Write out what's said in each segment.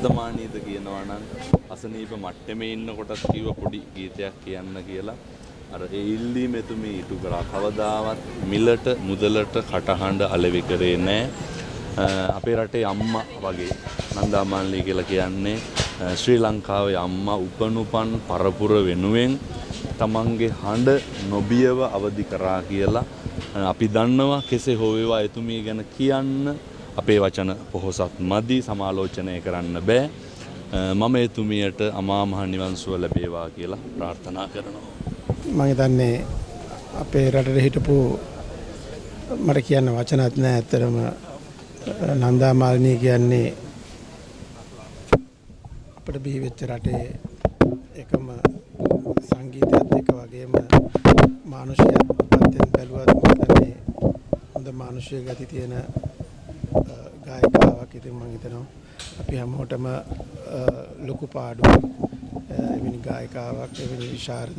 වර්තමානයේද කියනවා නම් අසනීප මට්ටමේ ඉන්නකොටත් කිව්ව පොඩි ගීතයක් කියන්න කියලා. අර ඒ ඉල්ලීම එතුමී ඉටු කරා. කවදාවත් මිලට මුදලට කටහඬ අලෙවි කරේ නැහැ. අපේ රටේ අම්මා වගේ නන්දා මාලිනී කියලා කියන්නේ ශ්‍රී ලංකාවේ අම්මා උපනුපන් පරපුර වෙනුවෙන් තමන්ගේ හඬ නොබියව අවදි කරා කියලා අපි දන්නවා. කෙසේ හෝ වේවා එතුමිය ගැන කියන්න අපේ වචන පොහොසත් මදි, සමාලෝචනය කරන්න බෑ. මම එතුමියට අමා මහ නිවන් සුව ලැබේවා කියලා ප්‍රාර්ථනා කරනවා. මම හිතන්නේ අපේ රටේ හිටපු මට කියන්න වචනත් නැහැ. ඇත්තටම නන්දා මාලිනී කියන්නේ අපිට බිහි වෙච්ච රටේ එකම සංගීතයත් එක්ක වගේම මානුෂිකත්වයෙන් බැලුවත් මතන්නේ හොඳ මානුෂික ගති තියෙන ගායිකාවක්. ඉතින් මම හිතනවා අපි හැමෝටම ලොකු පාඩුවක් එවැනි ගායිකාවක් එවැනි විශාරද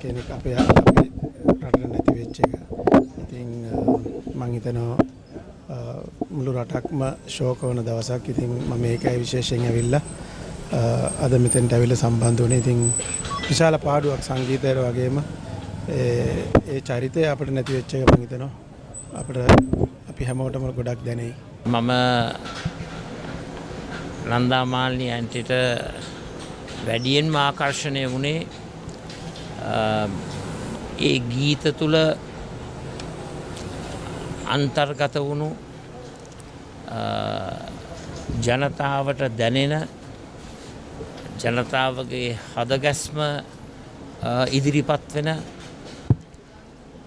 කෙනෙක් අපේ රටට නැති වෙච්ච එක. ඉතින් මම හිතනවා මුළු රටක්ම ශෝක වන දවසක්. ඉතින් මම ඒකයි විශේෂයෙන් ඇවිල්ලා අද මෙතෙන්ට ඇවිල්ලා සම්බන්ධ වුණේ. ඉතින් විශාල පාඩුවක් සංගීතයට වගේම ඒ චරිතය අපිට නැති වෙච්ච එක මම හිතනවා අපිට අපි හැමෝටම ගොඩක් දැනෙයි. මම නන්දා මාලිනී ඇන්ටිට වැඩියෙන්ම ආකර්ෂණය වුණේ ඒ ගීත තුල අන්තර්ගත වුණු ජනතාවට දැනෙන ජනතාවගේ හදගැස්ම ඉදිරිපත් වෙන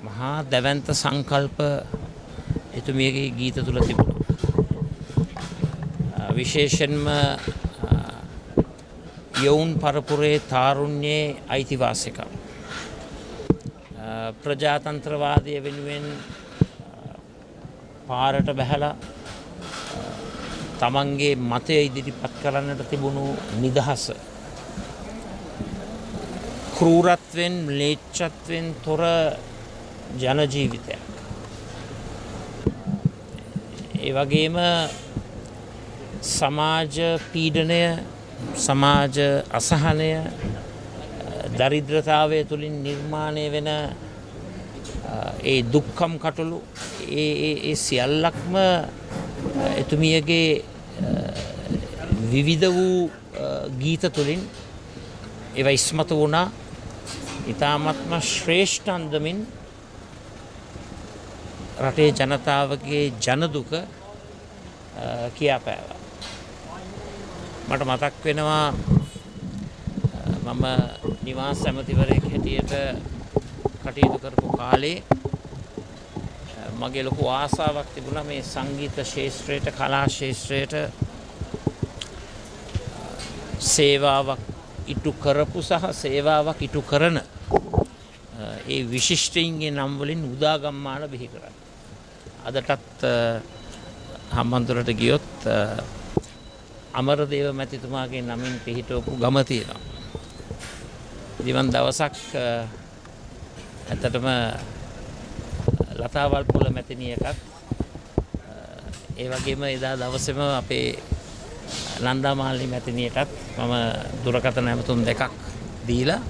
මහා දැවැන්ත සංකල්ප එතුමියගේ ගීත තුල තිබුණා. විශේෂයෙන්ම යෞන් පරපුරේ තාරුණ්‍යයේ අයිතිවාසිකම්, ප්‍රජාතන්ත්‍රවාදය වෙනුවෙන් පාරට බැහැලා තමන්ගේ මතය ඉදිරිපත් කරන්නට තිබුණු නිදහස, ක්‍රූරත්වෙන් ම්ලේච්ඡත්වෙන් තොර ජන ජීවිතයක්. ඒ වගේම සමාජ පීඩනය, සමාජ අසහනය, දරිද්‍රතාවය තුළින් නිර්මාණය වෙන ඒ දුක්ඛම් කටළු ඒ සියල්ලක්ම එතුමියගේ විවිධ වූ ගීත තුළින් ඒවා ඉස්මතු වුණා. ඉතාමත්ම ශ්‍රේෂ්ඨ අන්දමින් රටේ ජනතාවගේ ජනදුක කියාපෑවා. මට මතක් වෙනවා මම නිවාස ඇමතිවරයෙක් හැටියට කටයුතු කරපු කාලේ මගේ ලොකු ආසාවක් තිබුණා මේ සංගීත ශාස්ත්‍රයට, කලා ශාස්ත්‍රයට සේවාවක් ඉටු කරපු සහ සේවාවක් ඉටු කරන ඒ විශිෂ්ටයින්ගේ නම් වලින් උදාගම්මාන බිහි කරන්න. අදටත් හම්බන්තොටට ගියොත් අමරදේව මැතිතුමාගේ නමින් පිහිටවපු ගම තියෙනවා. ඉතින් දවසක් ඇත්තටම ලතාවල්පොළ මැතිණියකත් ඒ වගේම එදා දවසේම අපේ නන්දා මාලිනී මැතිණියටත් මම දුරකථන ඇමතුම් දෙකක් දීලා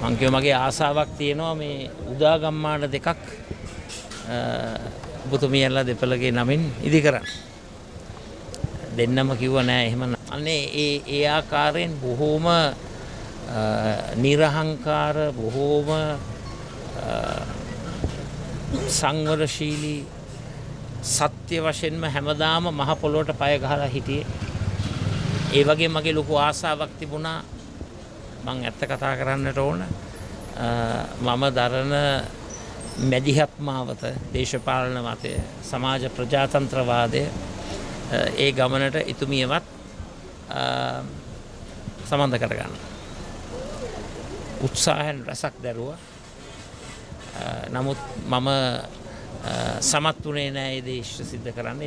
මං කිව්වා මගේ ආසාවක් තියෙනවා මේ උදාගම්මාන දෙකක් ඔබතුමියලා දෙපළගේ නමින් ඉදි කරන්න. දෙන්නම කිව්වා නෑ එහෙම අනේ ඒ ආකාරයෙන් බොහෝම නිර්හංකාර, බොහෝම සංවරශීලී, සත්‍ය වශයෙන්ම හැමදාම මහ පොළොවට පය ගහලා හිටියේ. ඒ වගේ මගේ ලොකු ආසාවක් තිබුණා. මං ඇත්ත කතා කරන්නට ඕන. මම දරන මැදිහත් මාවත, දේශපාලන මතය, සමාජ ප්‍රජාතන්ත්‍රවාදය, ඒ ගමනට එතුමියවත් සම්බන්ධ කරගන්න උත්සාහයෙන් රසක් දැරුවා. නමුත් මම සමත් වුණේ නැහැ ඒ දේ ඉෂ්ට සිද්ධ කරන්න.